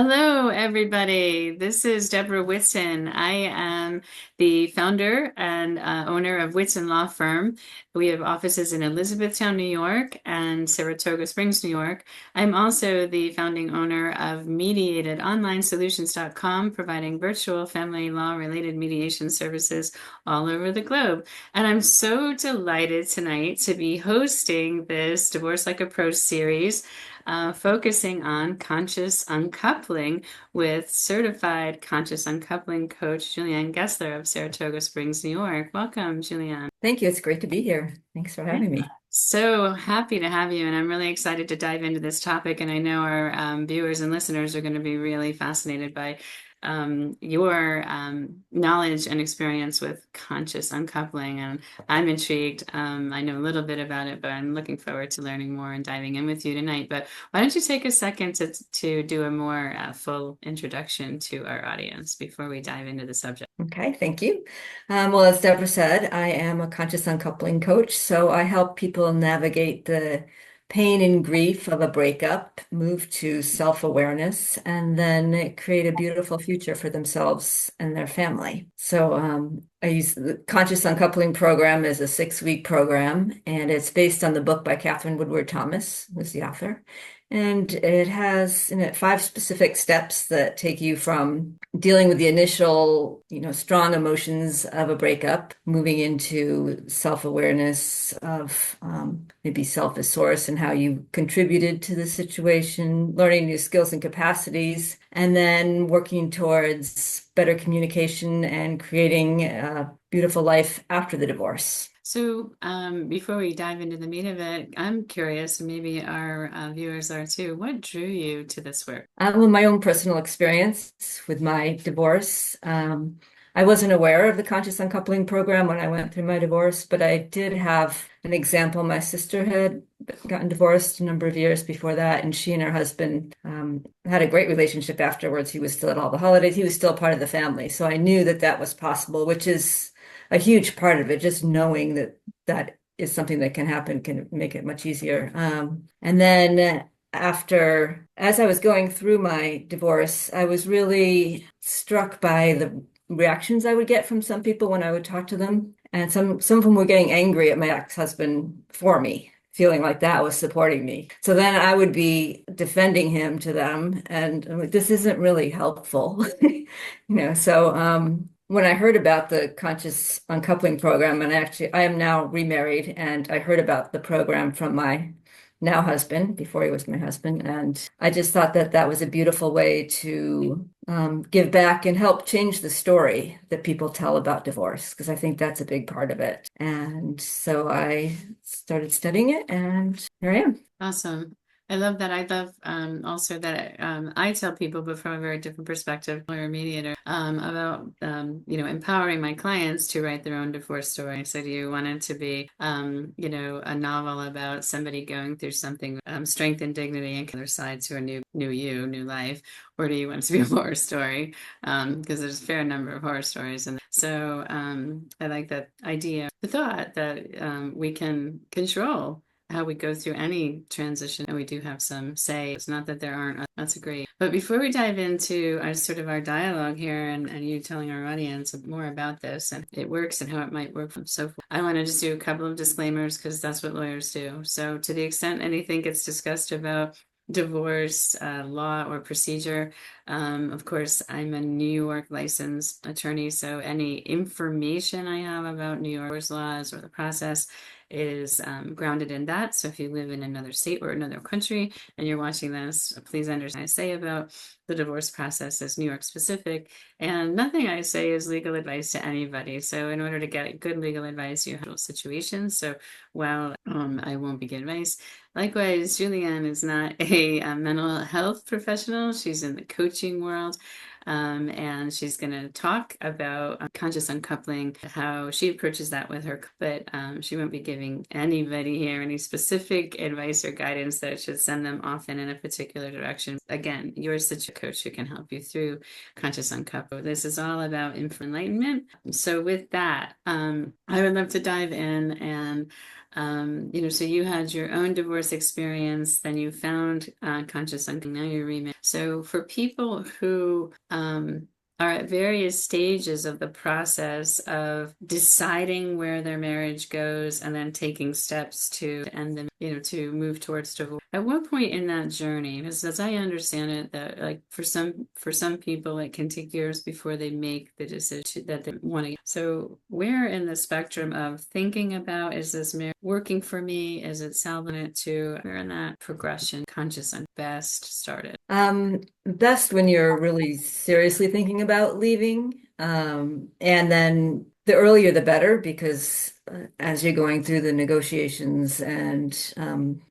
Hello, everybody. This is Deborah Whitson. I am the founder and owner of Whitson Law Firm. We have offices in Elizabethtown, New York, and Saratoga Springs, New York. I'm also the founding owner of MediatedOnlineSolutions.com, providing virtual family law related mediation services all over the globe. And I'm so delighted tonight to be hosting this Divorce Like a Pro series focusing on conscious uncoupling with certified conscious uncoupling coach Julianne Gessler of Saratoga Springs, New York. Welcome, Julianne. Thank you. It's great to be here. Thanks for having me. So happy to have you, and I'm really excited to dive into this topic. And I know our viewers and listeners are going to be really fascinated by your knowledge and experience with conscious uncoupling. And I'm intrigued. I know a little bit about it, but I'm looking forward to learning more and diving in with you tonight. But why don't you take a second to do a more full introduction to our audience before we dive into the subject? Okay, thank you. Well, as Deborah said, I am a conscious uncoupling coach, so I help people navigate the pain and grief of a breakup, move to self-awareness, and then create a beautiful future for themselves and their family. So I use the Conscious Uncoupling program as a 6-week program, and it's based on the book by Catherine Woodward Thomas, who's the author. And it has in it 5 specific steps that take you from dealing with the initial, strong emotions of a breakup, moving into self-awareness of maybe self as source and how you contributed to the situation, learning new skills and capacities, and then working towards better communication and creating a beautiful life after the divorce. So, before we dive into the meat of it, I'm curious, and maybe our viewers are too, what drew you to this work? Well, my own personal experience with my divorce. I wasn't aware of the conscious uncoupling program when I went through my divorce, but I did have an example. My sister had gotten divorced a number of years before that, and she and her husband had a great relationship afterwards. He was still at all the holidays. He was still part of the family. So I knew that that was possible, which is a huge part of it. Just knowing that that is something that can happen can make it much easier. And then as I was going through my divorce, I was really struck by the reactions I would get from some people when I would talk to them. And some of them were getting angry at my ex-husband for me, feeling like that was supporting me. So then I would be defending him to them, and I'm like, this isn't really helpful. When I heard about the conscious uncoupling program, and I am now remarried, and I heard about the program from my now husband, before he was my husband. And I just thought that that was a beautiful way to give back and help change the story that people tell about divorce, because I think that's a big part of it. And so I started studying it, and here I am. Awesome. I love that. I love also that I tell people, but from a very different perspective, or a mediator, about empowering my clients to write their own divorce story. So, do you want it to be a novel about somebody going through something, strength and dignity, and other side to a new life, or do you want it to be a horror story? Because there's a fair number of horror stories, and so I like that idea, the thought that we can control how we go through any transition, and we do have some say. It's not that there aren't. That's a great. But before we dive into our sort of our dialogue here, and you telling our audience more about this and it works and how it might work and so forth, I want to just do a couple of disclaimers because that's what lawyers do. So to the extent anything gets discussed about divorce law or procedure, of course, I'm a New York licensed attorney, so any information I have about New York's laws or the process is grounded in that. So if you live in another state or another country and you're watching this, please understand what I say about the divorce process is New York specific, and nothing I say is legal advice to anybody. So in order to get good legal advice, you have situations. So while I won't be giving advice, likewise, Julianne is not a mental health professional. She's in the coaching world. And she's going to talk about conscious uncoupling, how she approaches that with her, but she won't be giving anybody here any specific advice or guidance that should send them off in a particular direction. Again, you're such a coach who can help you through conscious uncoupling. This is all about enlightenment. So with that, I would love to dive in and So you had your own divorce experience, then you found conscious uncoupling, now you're remarried. So for people who are at various stages of the process of deciding where their marriage goes and then taking steps to end them, to move towards divorce. At what point in that journey, because as I understand it, that like for some people it can take years before they make the decision that they want to. So where in the spectrum of thinking about, is this marriage working for me? Is it salving it to where in that progression conscious and best started? Best when you're really seriously thinking about leaving. And then the earlier the better, because as you're going through the negotiations and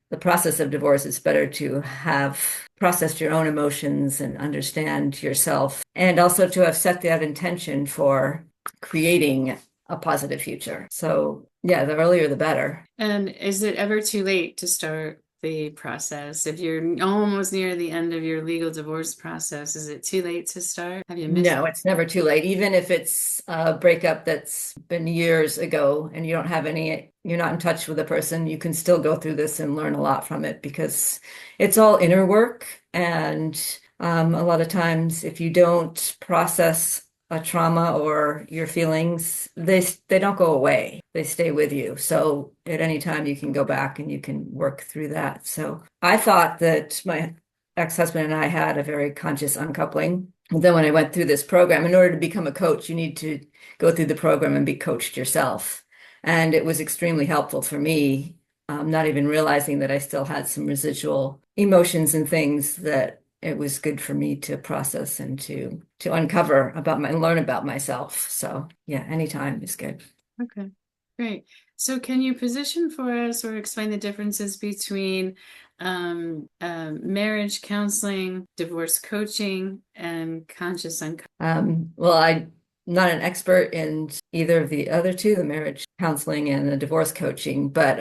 the process of divorce, it's better to have processed your own emotions and understand yourself, and also to have set that intention for creating a positive future. So, yeah, the earlier the better. And is it ever too late to start the process? If you're almost near the end of your legal divorce process, is it too late to start? Have you missed? No, it's never too late. Even if it's a breakup that's been years ago and you don't have any, you're not in touch with the person, you can still go through this and learn a lot from it, because it's all inner work. And a lot of times, if you don't process a trauma or your feelings, they don't go away. They stay with you. So at any time you can go back and you can work through that. So I thought that my ex-husband and I had a very conscious uncoupling. And then when I went through this program, in order to become a coach, you need to go through the program and be coached yourself. And it was extremely helpful for me, not even realizing that I still had some residual emotions and things that it was good for me to process and to uncover about and learn about myself. So yeah, anytime is good. Okay, great. So can you position for us or explain the differences between marriage counseling, divorce coaching, and conscious uncoupling? Well, I'm not an expert in either of the other two, the marriage counseling and the divorce coaching, but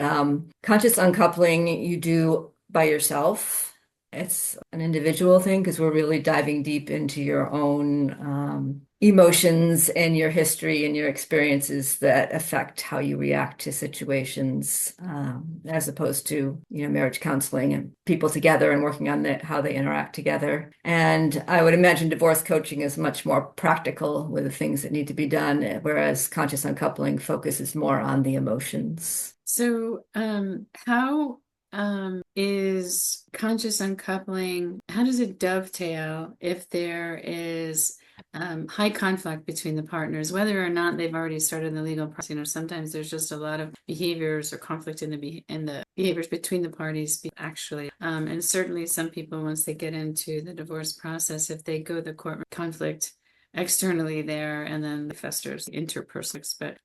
conscious uncoupling you do by yourself. It's an individual thing because we're really diving deep into your own emotions and your history and your experiences that affect how you react to situations, as opposed to, marriage counseling and people together and working on how they interact together. And I would imagine divorce coaching is much more practical with the things that need to be done, whereas conscious uncoupling focuses more on the emotions. So, how is conscious uncoupling, how does it dovetail if there is high conflict between the partners, whether or not they've already started the legal process? Sometimes there's just a lot of behaviors or conflict in the behaviors between the parties actually. And certainly some people, once they get into the divorce process, if they go the court conflict externally there and then the festers interpersonal. But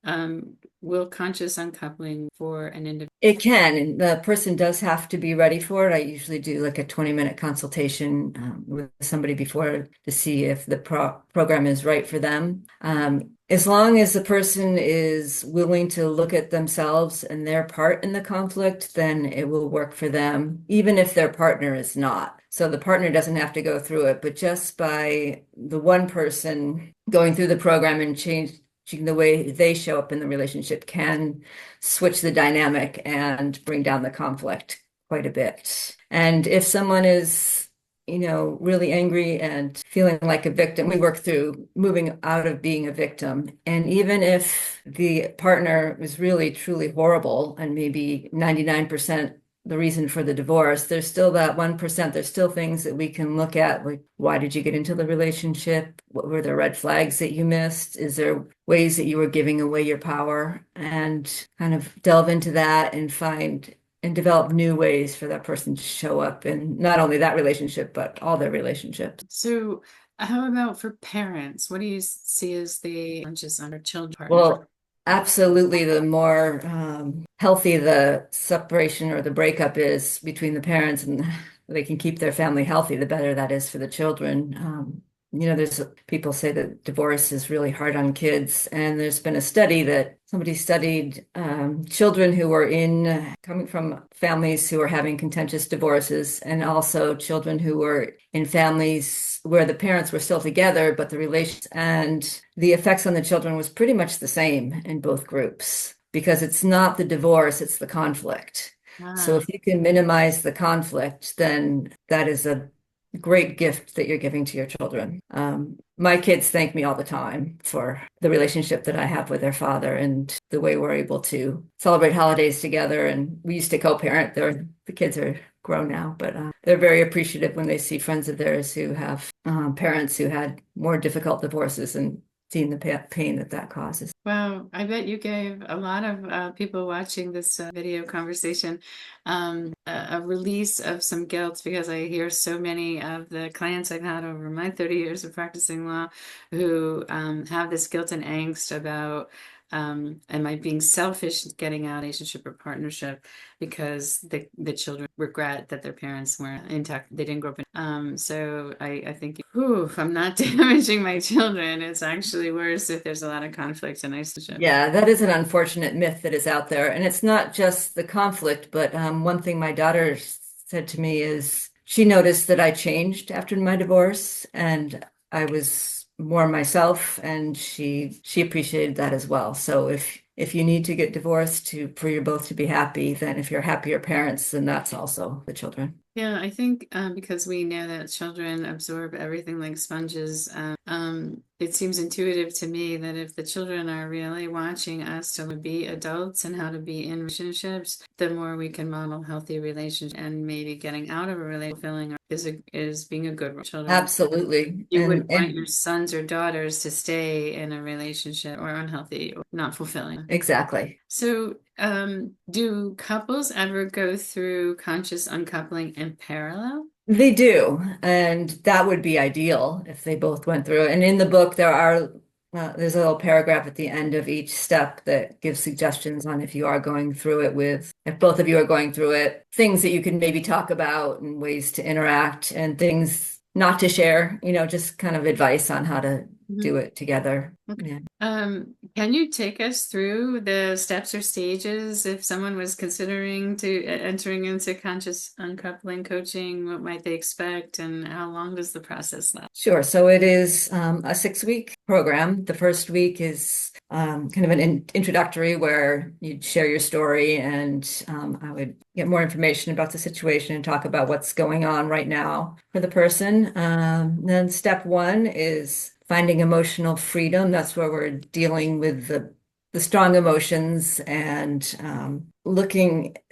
will conscious uncoupling for an individual? It can, and the person does have to be ready for it. I usually do like a 20-minute consultation with somebody before to see if the program is right for them. As long as the person is willing to look at themselves and their part in the conflict, then it will work for them, even if their partner is not. So the partner doesn't have to go through it, but just by the one person going through the program and changing the way they show up in the relationship can switch the dynamic and bring down the conflict quite a bit. And if someone is, really angry and feeling like a victim, we work through moving out of being a victim. And even if the partner was really, truly horrible and maybe 99% the reason for the divorce, there's still that 1%. There's still things that we can look at, like, why did you get into the relationship? What were the red flags that you missed? Is there ways that you were giving away your power? And kind of delve into that and find and develop new ways for that person to show up in not only that relationship, but all their relationships. So how about for parents? What do you see as the challenges on our children partners? Well, absolutely, the more healthy the separation or the breakup is between the parents and they can keep their family healthy, the better that is for the children. There's people say that divorce is really hard on kids, and there's been a study that somebody studied children who were coming from families who were having contentious divorces, and also children who were in families where the parents were still together, but the relations and the effects on the children was pretty much the same in both groups. because it's not the divorce, it's the conflict. So Ah, if you can minimize the conflict, then that is a great gift that you're giving to your children. My kids thank me all the time for the relationship that I have with their father and the way we're able to celebrate holidays together. And we used to co-parent. The kids are grown now, but they're very appreciative when they see friends of theirs who have parents who had more difficult divorces and seen the pain that that causes. well, I bet you gave a lot of people watching this video conversation a release of some guilt because I hear so many of the clients I've had over my 30 years of practicing law who have this guilt and angst about am I being selfish getting out of a relationship or partnership because the children regret that their parents weren't intact, they didn't grow up in. So I think, whew, if I'm not damaging my children, it's actually worse if there's a lot of conflict in a relationship. Yeah, that is an unfortunate myth that is out there. And it's not just the conflict, but one thing my daughter said to me is she noticed that I changed after my divorce and I was more myself, and she appreciated that as well. So if you need to get divorced to for you both to be happy, then if you're happier parents, then that's also the children. Yeah, I think because we know that children absorb everything like sponges, it seems intuitive to me that if the children are really watching us to be adults and how to be in relationships, the more we can model healthy relationships and maybe getting out of a relationship feeling is being a good role children. Absolutely. You And wouldn't want your sons or daughters to stay in a relationship or unhealthy or not fulfilling. exactly. So, do couples ever go through conscious uncoupling in parallel? They do, and that would be ideal if they both went through it. And in the book, there's a little paragraph at the end of each step that gives suggestions on if you are going through it if both of you are going through it, things that you can maybe talk about and ways to interact and things not to share, just kind of advice on how to Mhm. do it together. Okay. Yeah. Can you take us through the steps or stages if someone was considering to entering into conscious uncoupling coaching? What might they expect, and how long does the process last? Sure. So it is a 6-week program. The first week is kind of an introductory where you'd share your story, and I would get more information about the situation and talk about what's going on right now for the person. Then step one is finding emotional freedom. That's where we're dealing with the strong emotions and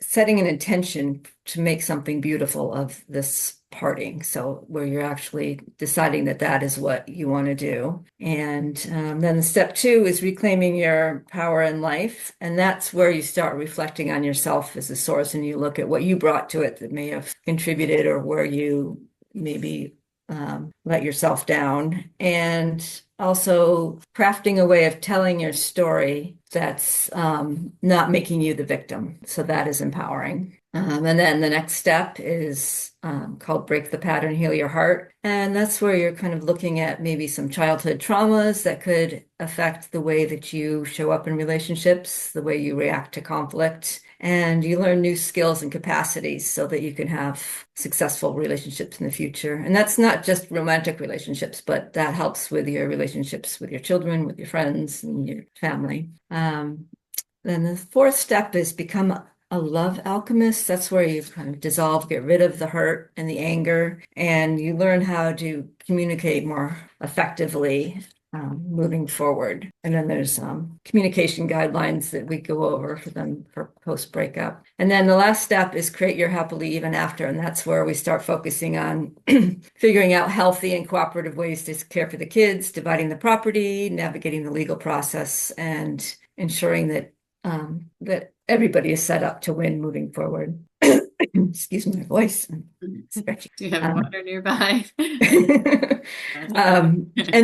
setting an intention to make something beautiful of this parting. So where you're actually deciding that that is what you want to do. And then step two is reclaiming your power in life. And that's where you start reflecting on yourself as a source and you look at what you brought to it that may have contributed or where you maybe let yourself down. And also crafting a way of telling your story that's not making you the victim. So that is empowering. And then the next step is called Break the Pattern, Heal Your Heart. And that's where you're kind of looking at maybe some childhood traumas that could affect the way that you show up in relationships, the way you react to conflict. And you learn new skills and capacities so that you can have successful relationships in the future. And that's not just romantic relationships, but that helps with your relationships with your children, with your friends, and your family. Then the fourth step is become a love alchemist. That's where you kind of dissolve, get rid of the hurt and the anger, and you learn how to communicate more effectively moving forward. And then there's communication guidelines that we go over for them for post breakup. And then the last step is create your happily even after. And that's where we start focusing on figuring out healthy and cooperative ways to care for the kids, dividing the property, navigating the legal process, and ensuring that everybody is set up to win moving forward. Excuse my voice. Stretchy. Do you have water nearby? And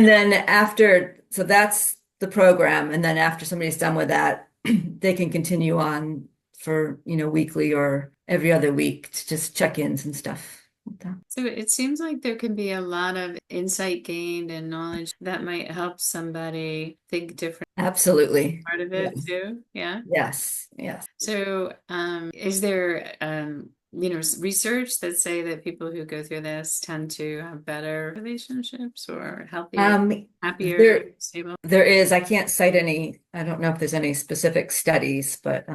then so that's the program. And then after somebody's done with that, they can continue on for, weekly or every other week to just check-ins and stuff. So it seems like there can be a lot of insight gained and knowledge that might help somebody think different. Absolutely. Part of Yeah. it too. Yeah. Yes. Yes. So, is there research that say that people who go through this tend to have better relationships or healthier, Um, happier, there, stable? there is, I can't cite any, I don't know if there's any specific studies, but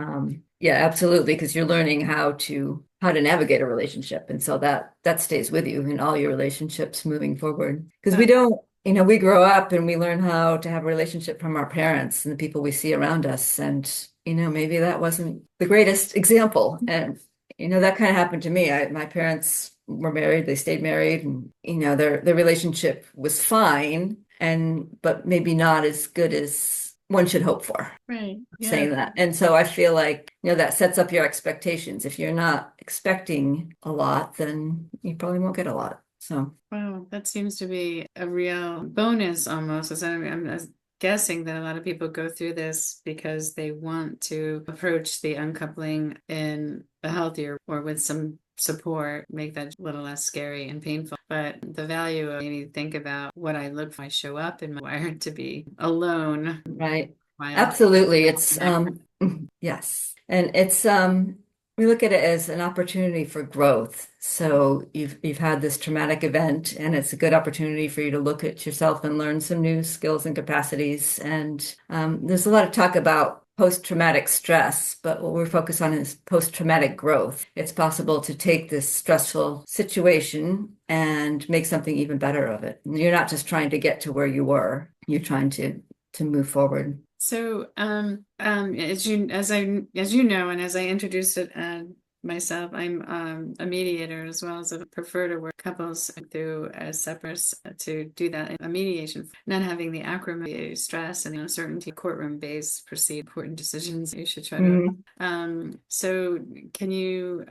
yeah, absolutely, because you're learning how to navigate a relationship. And so that stays with you in all your relationships moving forward. Because we don't, we grow up and we learn how to have a relationship from our parents and the people we see around us. And, maybe that wasn't the greatest example. And that kind of happened to me. My parents were married, they stayed married, and their relationship was fine, but maybe not as good as one should hope for, Right. Yeah. saying that. And so I feel like, that sets up your expectations. If you're not expecting a lot, then you probably won't get a lot. So Wow, that seems to be a real bonus almost. As I'm guessing that a lot of people go through this because they want to approach the uncoupling in a healthier or with some support, make that a little less scary and painful. But the value of maybe think about what I look for, I show up and wired to be alone right. while Absolutely. It's connect. yes. And it's we look at it as an opportunity for growth. So you've had this traumatic event and it's a good opportunity for you to look at yourself and learn some new skills and capacities. And there's a lot of talk about post-traumatic stress, but what we're focused on is post-traumatic growth. It's possible to take this stressful situation and make something even better of it. You're not just trying to get to where you were, you're trying to move forward. So, as you know, and as I introduced it myself, I'm a mediator as well as a prefer to work couples through a separate to do that in a mediation, not having the acrimony, stress, and the uncertainty, courtroom-based proceed important decisions. You should try to. Mhm. So, can you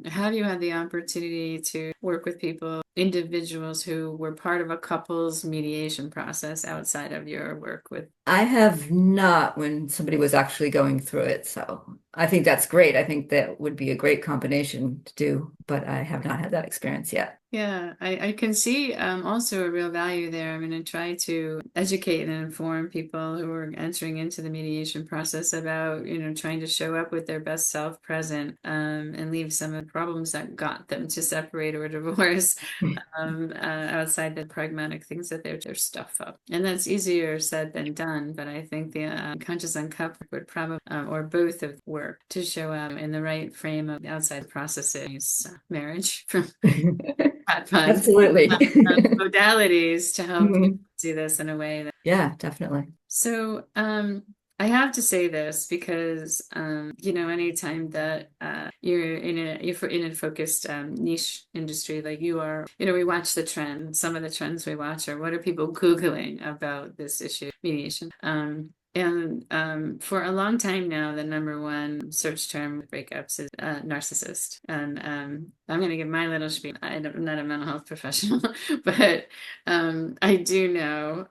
have you had the opportunity to work with people, individuals who were part of a couple's mediation process outside of your work with? I have not when somebody was actually going through it. So I think that's great. I think that would be a great combination to do, but I have not had that experience yet. Yeah, I can see also a real value there. I'm going to try to educate and inform people who are entering into the mediation process about, trying to show up with their best self present and leave some of the problems that got them to separate or divorce outside the pragmatic things that they're stuff up. And that's easier said than done, but I think the conscious uncoupling would probably, or both of work to show up in the right frame of outside processes, marriage from had fun Absolutely. modalities to help people Mhm. do this in a way that. Yeah, definitely. So, I have to say this because, anytime that you're in a focused niche industry like you are, we watch the trend. Some of the trends we watch are what are people Googling about this issue, mediation. And for a long time now, the number one search term with breakups is narcissist. And I'm going to give my little spiel. I'm not a mental health professional, but I do know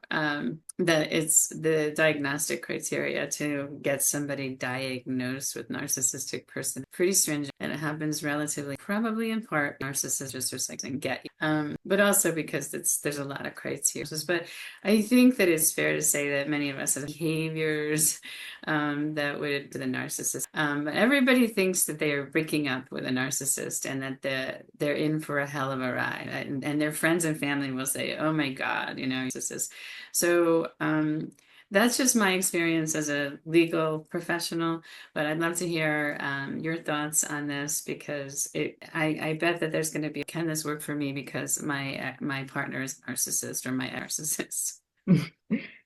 that it's the diagnostic criteria to get somebody diagnosed with narcissistic person pretty stringent, and it happens relatively, probably in part, narcissists or something get you. But also because there's a lot of criteria. But I think that it's fair to say that many of us have behaviors that would to the narcissist. But everybody thinks that they are breaking up with a narcissist and that they're in for a hell of a ride. And their friends and family will say, "Oh my God, narcissist." So that's just my experience as a legal professional. But I'd love to hear your thoughts on this because I bet that there's going to be, can this work for me because my partner is a narcissist or my narcissist.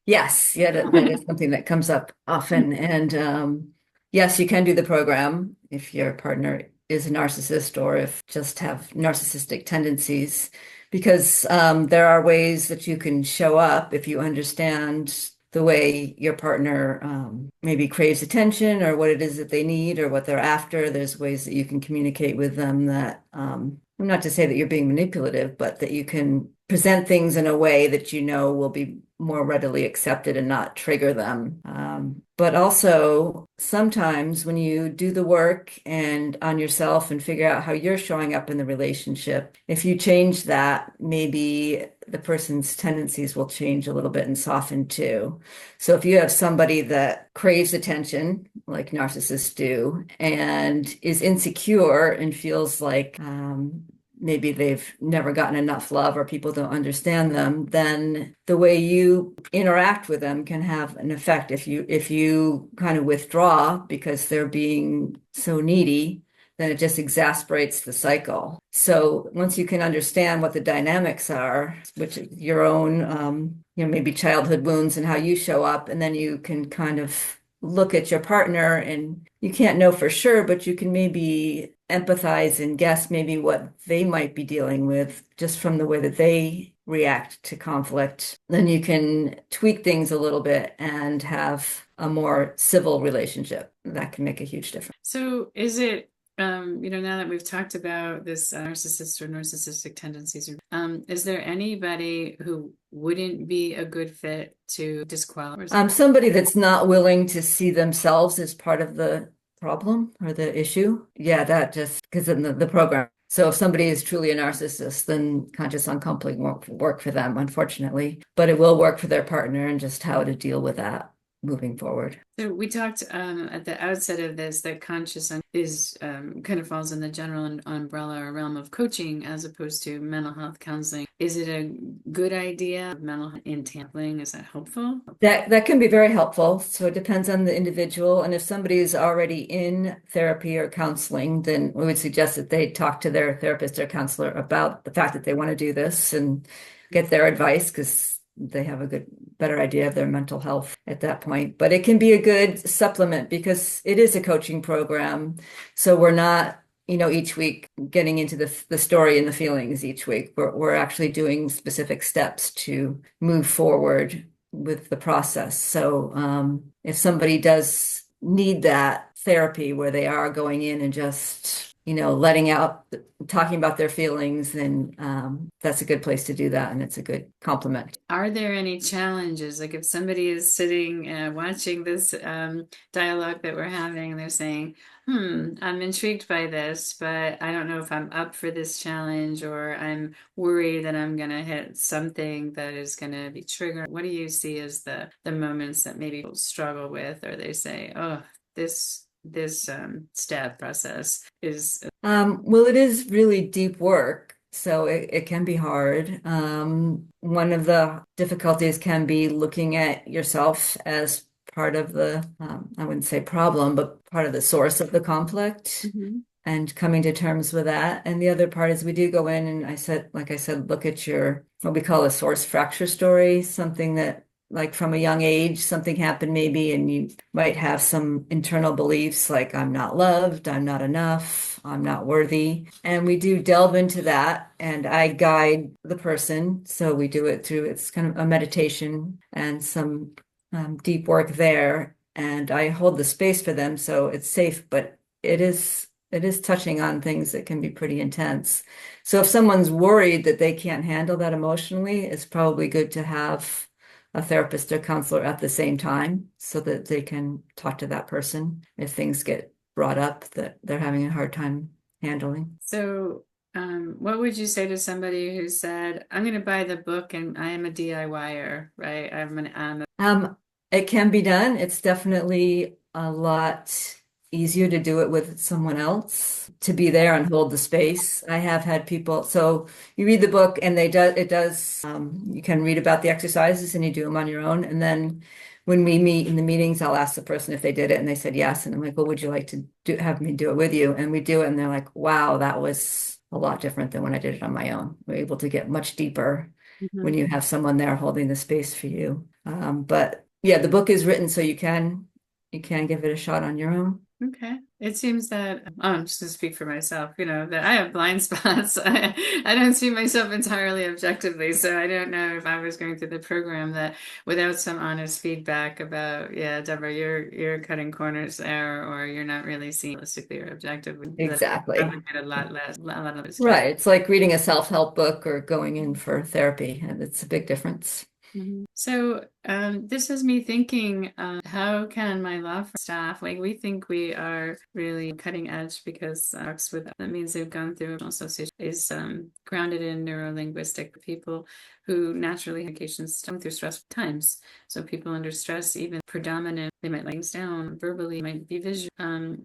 Yes, yeah, that is something that comes up often. And yes, you can do the program if your partner is a narcissist or if just have narcissistic tendencies, because there are ways that you can show up if you understand the way your partner maybe craves attention or what it is that they need or what they're after. There's ways that you can communicate with them that not to say that you're being manipulative, but that you can present things in a way that will be more readily accepted and not trigger them. But also, sometimes when you do the work and on yourself and figure out how you're showing up in the relationship, if you change that, maybe the person's tendencies will change a little bit and soften too. So if you have somebody that craves attention, like narcissists do, and is insecure and feels like maybe they've never gotten enough love or people don't understand them, then the way you interact with them can have an effect. If you kind of withdraw because they're being so needy, then it just exasperates the cycle. So once you can understand what the dynamics are, which is your own, maybe childhood wounds and how you show up, and then you can kind of look at your partner and you can't know for sure, but you can maybe empathize and guess maybe what they might be dealing with just from the way that they react to conflict. Then you can tweak things a little bit and have a more civil relationship. That can make a huge difference. So is it, now that we've talked about this narcissist or narcissistic tendencies, is there anybody who wouldn't be a good fit to disqualify? Somebody that's not willing to see themselves as part of the problem or the issue. Yeah, that just because in the program. So if somebody is truly a narcissist, then conscious uncoupling won't work for them, unfortunately, but it will work for their partner and just how to deal with that moving forward. So we talked at the outset of this that is kind of falls in the general umbrella or realm of coaching as opposed to mental health counseling. Is it a good idea? Mental health in tackling, is that helpful? That can be very helpful. So it depends on the individual. And if somebody is already in therapy or counseling, then we would suggest that they talk to their therapist or counselor about the fact that they want to do this and get their advice because they have a better idea of their mental health at that point. But it can be a good supplement because it is a coaching program. So we're not, each week getting into the story and the feelings each week. We're actually doing specific steps to move forward with the process. So if somebody does need that therapy where they are going in and just letting out, talking about their feelings, then that's a good place to do that, and it's a good compliment. Are there any challenges? Like if somebody is sitting watching this dialogue that we're having, and they're saying, I'm intrigued by this, but I don't know if I'm up for this challenge, or I'm worried that I'm going to hit something that is going to be triggered. What do you see as the moments that maybe people struggle with, or they say, oh, this step process is well, it is really deep work, so it can be hard. One of the difficulties can be looking at yourself as part of the I wouldn't say problem, but part of the source of the conflict. And coming to terms with that. And the other part is we do go in and like I said, look at your what we call a source fracture story, something that like from a young age, something happened maybe, and you might have some internal beliefs like I'm not loved, I'm not enough, I'm not worthy. And we do delve into that, and I guide the person. So we do it through, it's kind of a meditation and some deep work there. And I hold the space for them so it's safe, but it is touching on things that can be pretty intense. So if someone's worried that they can't handle that emotionally, it's probably good to have a therapist or counselor at the same time so that they can talk to that person if things get brought up that they're having a hard time handling. So what would you say to somebody who said, I'm going to buy the book and I am a DIYer, right? It can be done. It's definitely a lot easier to do it with someone else, to be there and hold the space. I have had people, so you read the book and you can read about the exercises and you do them on your own. And then when we meet in the meetings, I'll ask the person if they did it and they said yes. And I'm like, well, would you like to have me do it with you? And we do it. And they're like, wow, that was a lot different than when I did it on my own. We're able to get much deeper when you have someone there holding the space for you. But yeah, the book is written so you can give it a shot on your own. Okay. It seems that I'm just going to speak for myself, that I have blind spots. I don't see myself entirely objectively. So I don't know if I was going through the program that without some honest feedback about, yeah, Deborah, you're cutting corners there, or you're not really seeing realistically or objectively. Exactly. I would get a lot less. Right. It's like reading a self-help book or going in for therapy, and it's a big difference. So This has me thinking, how can my law firm staff, like we think we are really cutting edge because works with that means they've gone through emotional association is grounded in neuro-linguistic people who naturally have occasions going through stressful times. So people under stress, even predominant, they might lay things down verbally, might be visual.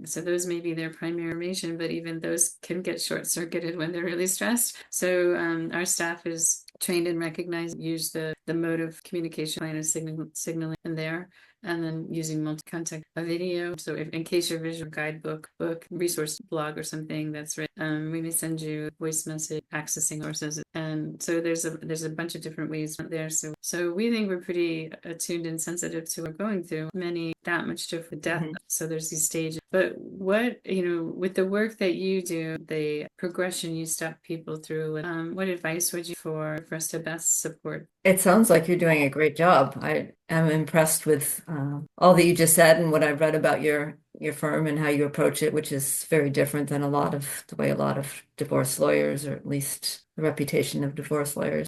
So those may be their primary information, but even those can get short-circuited when they're really stressed. So our staff is trained and recognized, use the mode of communication plan and signaling in there, and then using multi-contact a video. So if in case your visual guidebook, book, resource blog or something that's written, we may send you a voice message accessing sources. And so there's a bunch of different ways there. So we think we're pretty attuned and sensitive to what we're going through. Many that much different depth. Mhm. So there's these stages. But what, with the work that you do, the progression you step people through, what advice would you for us to best support? It sounds like you're doing a great job. I am impressed with all that you just said and what I've read about your firm and how you approach it, which is very different than a lot of the way a lot of divorce lawyers, or at least the reputation of divorce lawyers.